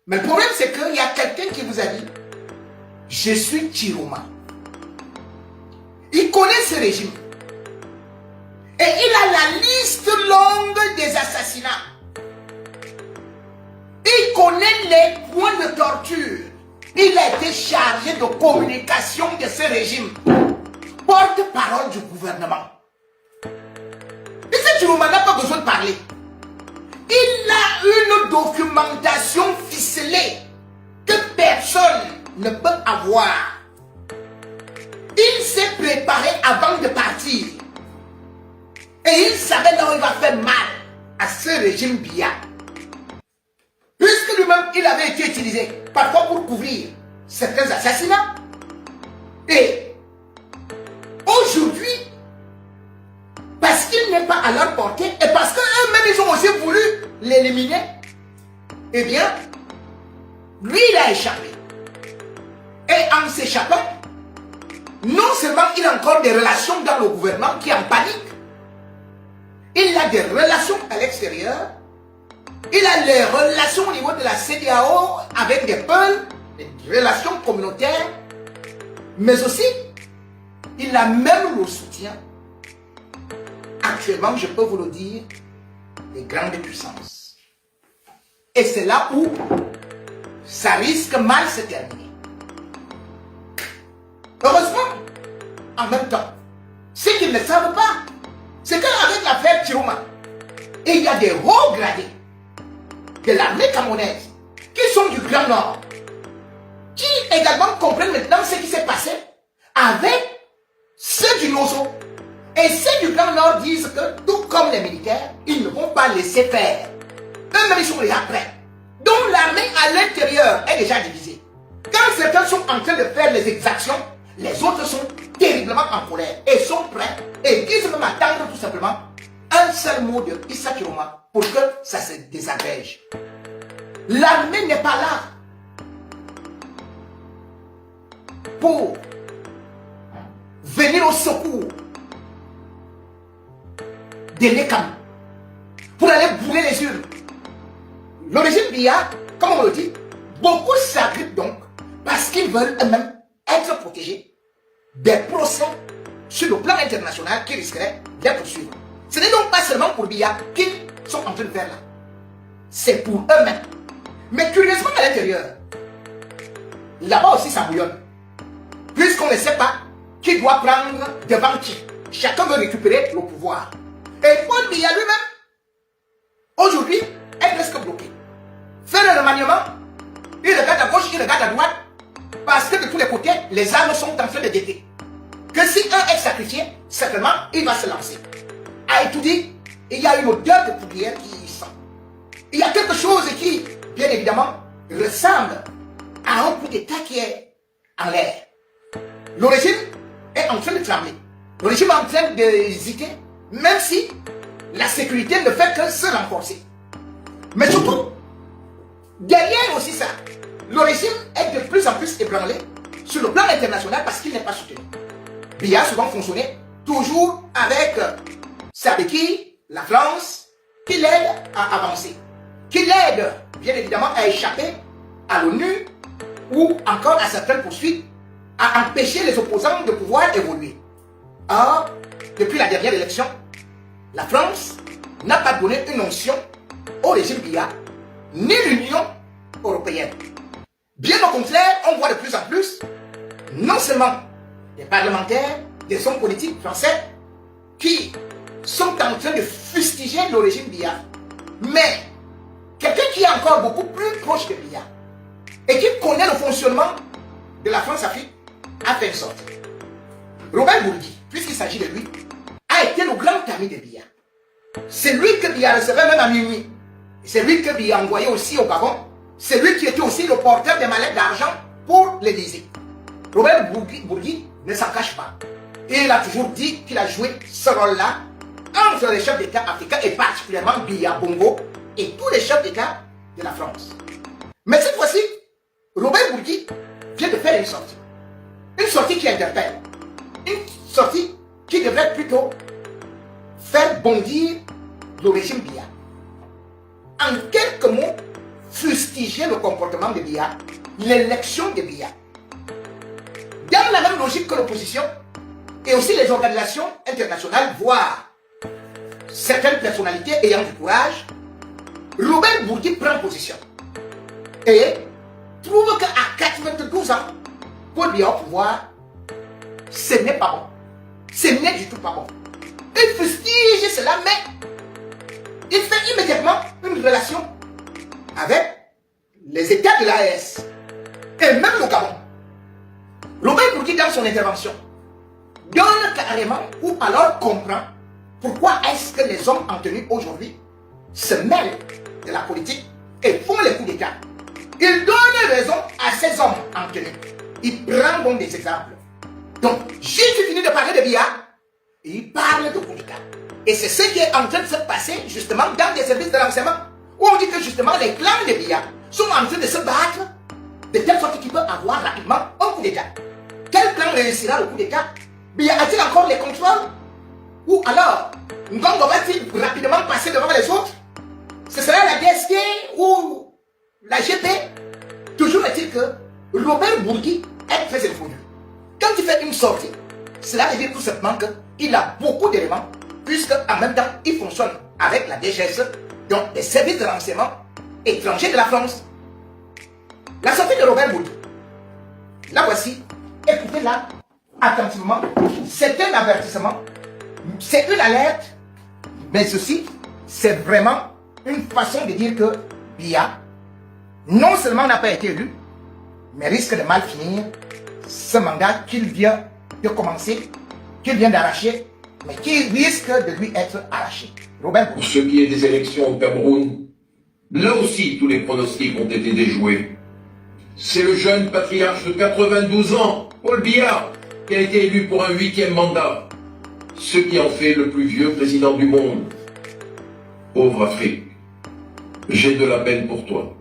Mais le problème, c'est qu'il y a quelqu'un qui vous a dit, je suis Chiroma. Il connaît ce régime. Et il a la liste longue des assassinats. Il connaît les points de torture. Il a été chargé de communication de ce régime. Porte-parole du gouvernement. Et ce Chiroma n'a pas besoin de parler. Il a une documentation ficelée que personne ne peut avoir. Il s'est préparé avant de partir. Et il savait là où il va faire mal à ce régime Biya. Puisque lui-même, il avait été utilisé parfois pour couvrir certains assassinats. Et aujourd'hui, parce qu'il n'est pas à leur portée et parce qu'eux-mêmes, ils ont aussi voulu l'éliminer, eh bien, lui, il a échappé. Et en s'échappant, non seulement il a encore des relations dans le gouvernement qui est en panique, il a des relations à l'extérieur, il a les relations au niveau de la CEDEAO avec des peuples, des relations communautaires, mais aussi, il a même le soutien. Actuellement, je peux vous le dire, des grandes puissances. Et c'est là où ça risque mal se terminer. Heureusement, en même temps, ce qu'ils ne savent pas, c'est qu'avec l'affaire Chiroma, il y a des hauts gradés de l'armée camerounaise qui sont du Grand Nord, qui également comprennent maintenant ce qui s'est passé avec ceux du Nozo. Et ceux du Grand Nord disent que, tout comme les militaires, ils ne vont pas laisser faire. Eux-mêmes, ils sont déjà prêts. Donc l'armée à l'intérieur est déjà divisée. Quand certains sont en train de faire les exactions, les autres sont terriblement en colère et sont prêts et disent même attendre tout simplement un seul mot de Issa Chiroma pour que ça se désagrège. L'armée n'est pas là pour venir au secours des Nekam, pour aller brûler les urnes. Le régime Biya, comme on le dit, beaucoup s'agrippent donc parce qu'ils veulent eux-mêmes être protégés des procès sur le plan international qui risqueraient de poursuivre. Ce n'est donc pas seulement pour Biya qu'ils sont en train de faire là. C'est pour eux-mêmes. Mais curieusement à l'intérieur, là-bas aussi ça bouillonne. Puisqu'on ne sait pas qui doit prendre devant qui. Chacun veut récupérer le pouvoir. Et Paul Biya lui-même, aujourd'hui, est presque bloqué. Fait le remaniement, il regarde à gauche, il regarde à droite, parce que de tous les côtés, les armes sont en train de guetter. Que si un est sacrifié, certainement, il va se lancer. À Etoudi, il y a une odeur de poussière qui sent. Il y a quelque chose qui, bien évidemment, ressemble à un coup d'État qui est en l'air. Le régime est en train de trembler. Le régime est en train d'hésiter, même si la sécurité ne fait que se renforcer. Mais surtout, derrière aussi ça, le régime est de plus en plus ébranlé sur le plan international parce qu'il n'est pas soutenu. Biya a souvent fonctionné toujours avec sa béquille, la France, qui l'aide à avancer, qui l'aide bien évidemment à échapper à l'ONU ou encore à certaines poursuites, à empêcher les opposants de pouvoir évoluer. Or, depuis la dernière élection, la France n'a pas donné une onction au régime Biya, ni l'Union européenne. Bien au contraire, on voit de plus en plus, non seulement des parlementaires, des hommes politiques français, qui sont en train de fustiger le régime Biya, mais quelqu'un qui est encore beaucoup plus proche de Biya, et qui connaît le fonctionnement de la France-Afrique, a fait une sortie. Robert Bourgui, puisqu'il s'agit de lui, a été le grand ami de Biya. C'est lui que Biya recevait même à minuit. C'est lui que Biya envoyait aussi au Gabon. C'est lui qui était aussi le porteur des mallettes d'argent pour l'Élysée. Robert Bourgui ne s'en cache pas. Il a toujours dit qu'il a joué ce rôle-là entre les chefs d'État africains et particulièrement Biya Bongo et tous les chefs d'État de la France. Mais cette fois-ci, Robert Bourgui vient de faire une sortie. Une sortie qui interpelle. Une sortie qui devrait plutôt faire bondir le régime Biya. En quelques mots, fustiger le comportement de Biya, l'élection de Biya. Dans la même logique que l'opposition, et aussi les organisations internationales, voire certaines personnalités ayant du courage, Robert Bourgi prend position et trouve qu'à 92 ans, Paul Biya au pouvoir, ce n'est pas bon. Ce n'est du tout pas bon. Il fustige cela, mais il fait immédiatement une relation avec les États de l'AES et même le Gabon. Robert Bourgi, dans son intervention, donne carrément ou alors comprend pourquoi est-ce que les hommes en tenue aujourd'hui se mêlent de la politique et font les coups d'État. Il donne raison à ces hommes en tenue. Il prend donc des exemples. Donc, j'ai fini de parler de Biya, il parle de coup d'État. Et c'est ce qui est en train de se passer justement dans des services de renseignement, où on dit que justement les clans de Biya sont en train de se battre de telle sorte qu'il peut avoir rapidement un coup d'État. Quel clan réussira le coup d'État? Biya a-t-il encore les contrôles? Ou alors, Ngongo va-t-il rapidement passer devant les autres? Ce sera la DSK ou la GP? Toujours est-il que Robert Bourgi est très influent. Quand il fait une sortie, cela veut dire tout simplement qu'il a beaucoup d'éléments, puisque en même temps, il fonctionne avec la DGS, donc des services de renseignement étrangers de la France. La sortie de Robert Bourgi, la voici, écoutez-la attentivement. C'est un avertissement, c'est une alerte, mais ceci, c'est vraiment une façon de dire que Biya, non seulement n'a pas été élu, mais risque de mal finir ce mandat qu'il vient de commencer, qu'il vient d'arracher, mais qui risque de lui être arraché. Robert Bourgi. Pour ce qui est des élections au Cameroun, là aussi tous les pronostics ont été déjoués. C'est le jeune patriarche de 92 ans, Paul Biya, qui a été élu pour un 8e mandat, ce qui en fait le plus vieux président du monde. Pauvre Afrique, j'ai de la peine pour toi.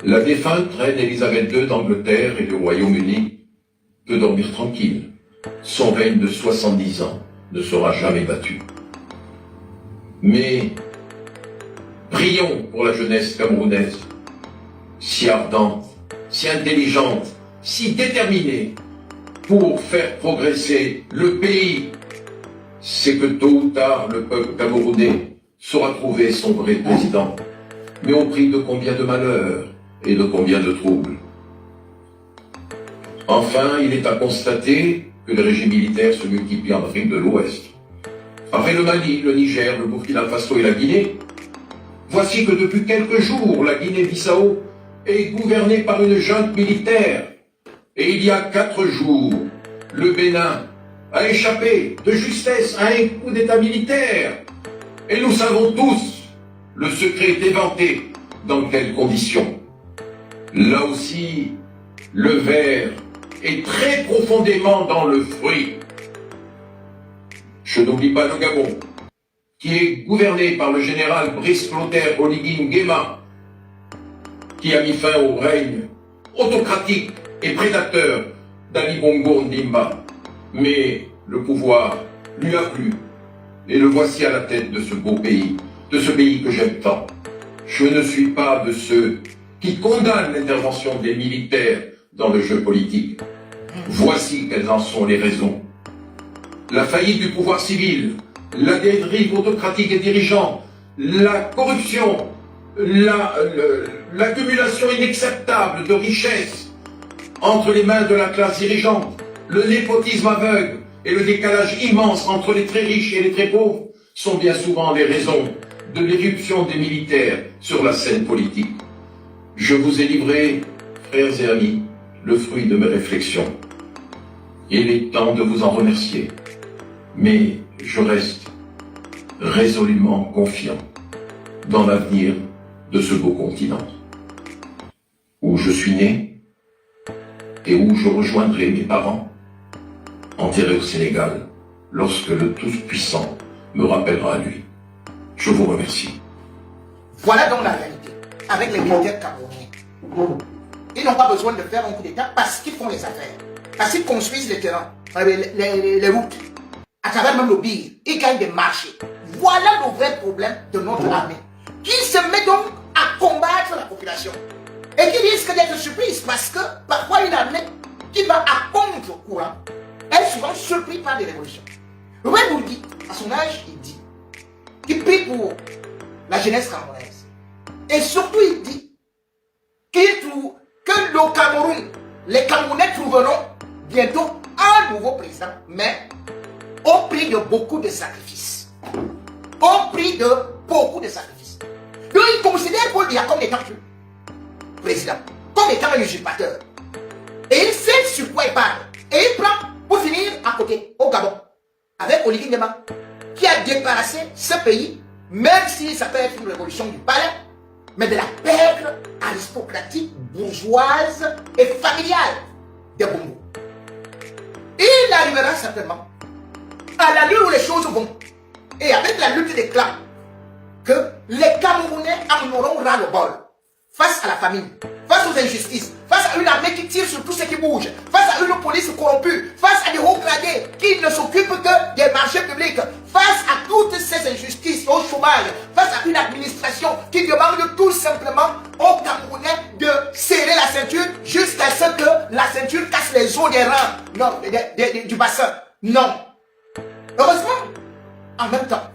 La défunte reine Elisabeth II d'Angleterre et du Royaume-Uni peut dormir tranquille. Son règne de 70 ans ne sera jamais battu. Mais prions pour la jeunesse camerounaise, si ardente, si intelligente, si déterminée pour faire progresser le pays. C'est que tôt ou tard, le peuple camerounais saura trouver son vrai président. Mais au prix de combien de malheurs et de combien de troubles. Enfin, il est à constater que les régimes militaires se multiplient en Afrique de l'Ouest. Après le Mali, le Niger, le Burkina Faso et la Guinée, voici que depuis quelques jours, la Guinée-Bissau est gouvernée par une junte militaire. Et il y a 4 jours, le Bénin a échappé de justesse à un coup d'État militaire. Et nous savons tous, le secret est éventé dans quelles conditions. Là aussi, le ver est très profondément dans le fruit. Je n'oublie pas le Gabon, qui est gouverné par le général Brice Clotaire Oligui Nguema, qui a mis fin au règne autocratique et prédateur d'Ali Bongo Ondimba. Mais le pouvoir lui a plu, et le voici à la tête de ce beau pays, de ce pays que j'aime tant. Je ne suis pas de ceux qui condamnent l'intervention des militaires dans le jeu politique. Voici quelles en sont les raisons. La faillite du pouvoir civil, la dérive autocratique des dirigeants, la corruption, l'accumulation inacceptable de richesses entre les mains de la classe dirigeante, le népotisme aveugle et le décalage immense entre les très riches et les très pauvres sont bien souvent les raisons de l'éruption des militaires sur la scène politique. Je vous ai livré, frères et amis, le fruit de mes réflexions. Il est temps de vous en remercier. Mais je reste résolument confiant dans l'avenir de ce beau continent, où je suis né et où je rejoindrai mes parents, enterrés au Sénégal, lorsque le Tout-Puissant me rappellera à lui. Je vous remercie. Voilà donc la réalité, avec les militaires camerounais. Ils n'ont pas besoin de faire un coup d'État parce qu'ils font les affaires, parce qu'ils construisent les terrains, les routes, à travers même le BIR, ils gagnent des marchés. Voilà le vrai problème de notre armée, qui se met donc à combattre la population. Et qui risque d'être surprise parce que parfois une armée qui va à contre-courant est souvent surprise par des révolutions. Louis Bourgui, à son âge, il dit qu'il prie pour la jeunesse camerounaise. Et surtout, il dit qu'il trouve que le Cameroun, les Camerounais trouveront bientôt un nouveau président, mais au prix de beaucoup de sacrifices. Au prix de beaucoup de sacrifices. Donc, il considère Paul Biya comme étant président, comme étant un usurpateur. Et il sait sur quoi il parle. Et il prend, pour finir, à côté, au Gabon, avec Oligui Nguema, qui a débarrassé ce pays, même si ça peut être une révolution du palais, mais de la pègre aristocratique, bourgeoise et familiale de Bongo. Il arrivera certainement à la lutte où les choses vont, et avec la lutte des clans, que les Camerounais en auront ras-le-bol face à la famine, face aux injustices, face à une armée qui tire sur tout ce qui bouge, face à une police corrompue, face à des hauts gradés qui ne s'occupent que des marchés publics, face à toutes ces injustices, au chômage, face à une administration qui demande tout simplement aux Camerounais de serrer la ceinture jusqu'à ce que la ceinture casse les os des reins, non, du bassin. Non. Heureusement, en même temps,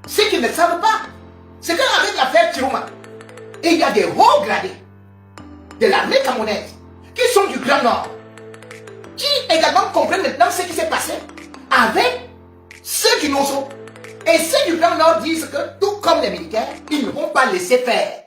ce qu'ils ne savent pas, c'est qu'avec l'affaire Tirouma, il y a des hauts gradés de l'armée camerounaise qui sont du Grand Nord, qui également comprennent maintenant ce qui s'est passé avec ceux du Nozo. Et ceux du Grand Nord disent que, tout comme les militaires, ils ne vont pas laisser faire.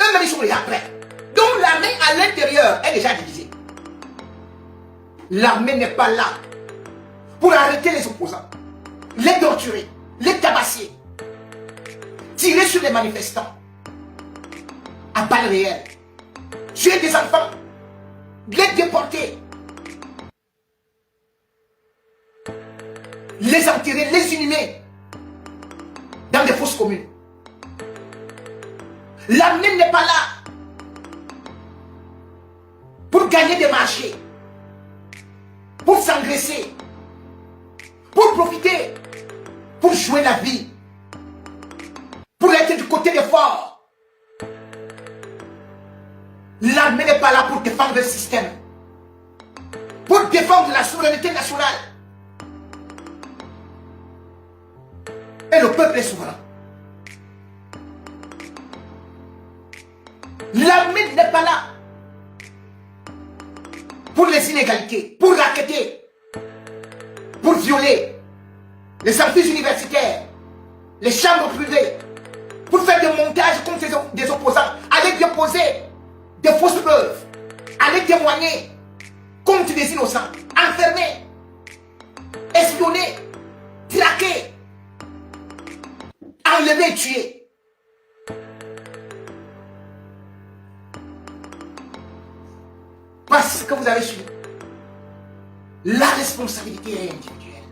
Eux-mêmes, ils sont déjà prêts. Donc l'armée à l'intérieur est déjà divisée. L'armée n'est pas là pour arrêter les opposants, les torturer, les tabasser, tirer sur les manifestants à balles réelles, tuer des enfants, les déporter, les enterrer, les inhumer dans des fosses communes. L'armée n'est pas là pour gagner des marchés, pour s'engraisser, pour profiter, pour jouer la vie, pour être du côté des forts. L'armée n'est pas là pour défendre le système, pour défendre la souveraineté nationale. Et le peuple est souverain. L'armée n'est pas là pour les inégalités, pour racketter, pour violer les amphis universitaires, les chambres privées, pour faire des montages contre des opposants, aller déposer des fausses preuves, aller témoigner contre des innocents, enfermer, espionner, traquer, enlever et tuer. Parce que vous avez su, la responsabilité est individuelle.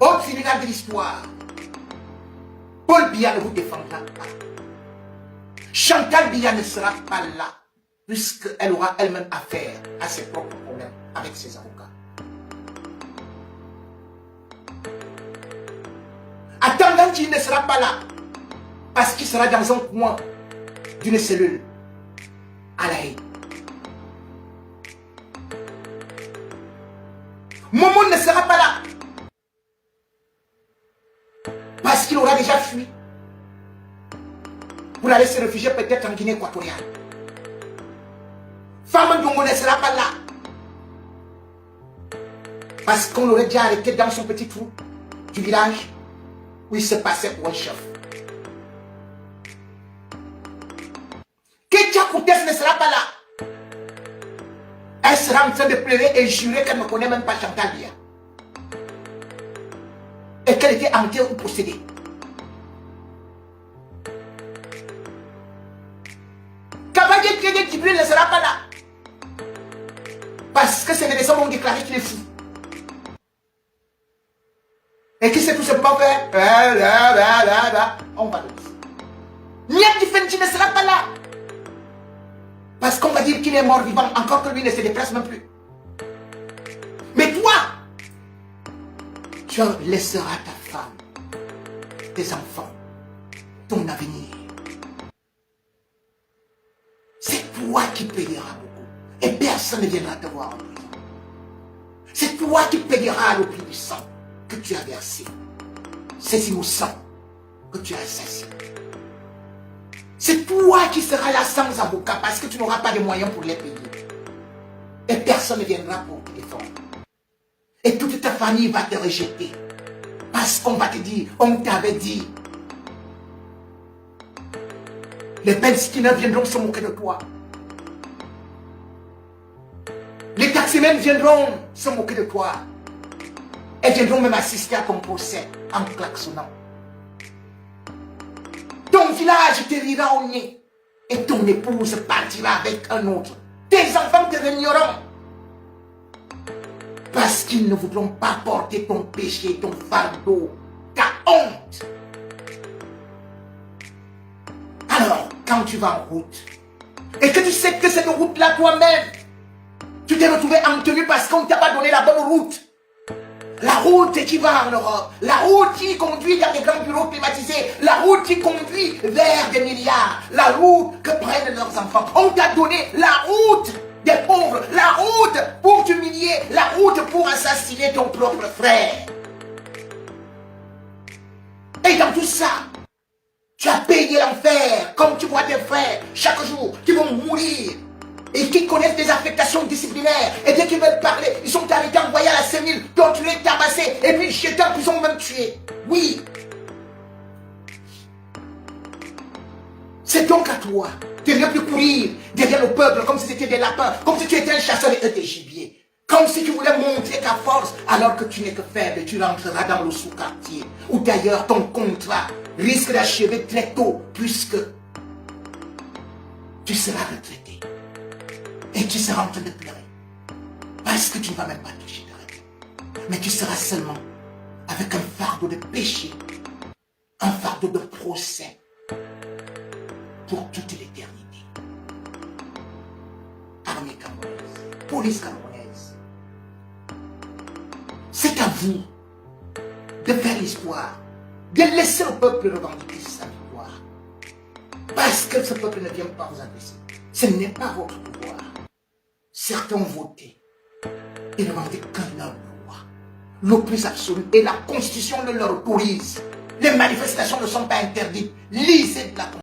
Au tribunal de l'histoire, Paul Biya ne vous défendra pas. Chantal Biya ne sera pas là, puisqu'elle aura elle-même affaire à ses propres problèmes avec ses avocats. Atanganji ne sera pas là, parce qu'il sera dans un coin d'une cellule à la haie. Momo ne sera pas là, parce qu'il aura déjà fui pour aller se réfugier peut-être en Guinée équatoriale. Femme Ndongo ne sera pas là, parce qu'on l'aurait déjà arrêté dans son petit trou du village où il se passait pour un chef. Ketia Koutes ne sera pas là. Elle sera en train de pleurer et jurer qu'elle ne connaît même pas Chantal Biya. Et qu'elle était hantée ou possédée. Kabadje Kédé Djibril ne sera pas là. Parce que ces décembre ont déclaré qu'il est fou. Et qui sait tout simplement faire on va le dire. Niak Fenji ne sera pas là. Parce qu'on va dire qu'il est mort vivant, encore que lui ne se déplace même plus. Mais toi, tu laisseras ta femme, tes enfants, ton avenir. C'est toi qui payeras beaucoup. Et personne ne viendra te voir en prison. C'est toi qui payeras le prix du sang que tu as versé. Ces innocents que tu as assassinés. C'est toi qui seras là sans avocat parce que tu n'auras pas de moyens pour les payer. Et personne ne viendra pour te défendre. Et toute ta famille va te rejeter. Parce qu'on va te dire, on t'avait dit. Les Palestiniens viendront se moquer de toi. Les taximens viendront se moquer de toi. Et viendront même assister à ton procès en klaxonnant. Ton village te rira au nez. Et ton épouse partira avec un autre. Tes enfants te régneront. Parce qu'ils ne voudront pas porter ton péché, ton fardeau, ta honte. Alors, quand tu vas en route, et que tu sais que cette route-là toi-même, tu t'es retrouvé en tenue parce qu'on ne t'a pas donné la bonne route. La route qui va en Europe, la route qui conduit vers des grands bureaux climatisés, la route qui conduit vers des milliards, la route que prennent leurs enfants. On t'a donné la route des pauvres, la route pour t'humilier, la route pour assassiner ton propre frère. Et dans tout ça, tu as payé l'enfer, comme tu vois tes frères chaque jour qui vont mourir et qui connaissent des affectations disciplinaires. Et dès qu'ils veulent parler, ils sont arrêtés, envoyés à la cellule, torturés, tabassés, et puis jetés en prison, même tués. Oui. C'est donc à toi de ne plus courir derrière le peuple comme si c'était des lapins, comme si tu étais un chasseur et des gibiers. Comme si tu voulais montrer ta force alors que tu n'es que faible et tu rentreras dans le sous-quartier. Ou d'ailleurs ton contrat risque d'achever très tôt puisque tu seras retraité. Et tu seras en train de pleurer. Parce que tu ne vas même pas toucher de retraite. Mais tu seras seulement avec un fardeau de péché, un fardeau de procès pour toute l'éternité. Armée camerounaise, police camerounaise, c'est à vous de faire l'histoire, de laisser le peuple revendiquer sa victoire. Parce que ce peuple ne vient pas vous adresser. Ce n'est pas votre pouvoir. Certains ont voté et revendiquent que leur droit, le plus absolu, et la Constitution le leur autorise. Les manifestations ne sont pas interdites. Lisez de la Constitution.